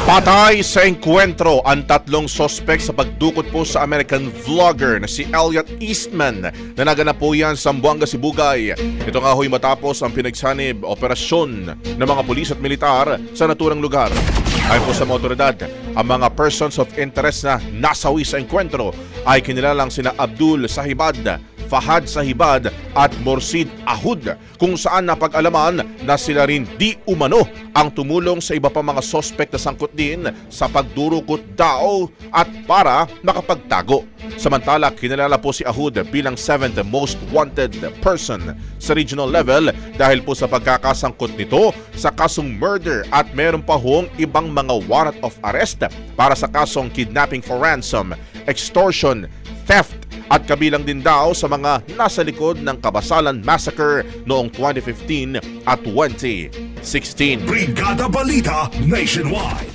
Patay sa engkwentro ang tatlong sospek sa pagdukot po sa American vlogger na si Elliot Eastman na naganap po yan sa Zamboanga, Sibugay. Ito nga ho'y matapos ang pinagsanib operasyon ng mga pulis at militar sa naturang lugar. Ayon po sa mga otoridad, ang mga persons of interest na nasawi sa engkwentro ay kinilalang sina Abdul Sahibad, Fahad Sahibad at Morsid Ahud, kung saan napag-alaman na sila rin di umano ang tumulong sa iba pang mga sospek na sangkot din sa pagdurukot daw at para makapagtago. Samantala, kinilala po si Ahud bilang 7th most wanted person sa regional level dahil po sa pagkakasangkot nito sa kasong murder at meron pa hong ibang mga warrant of arrest para sa kasong kidnapping for ransom, extortion, theft at kabilang din daw sa mga nasa likod ng Kabasalan Massacre noong 2015 at 2016. Brigada Balita Nationwide.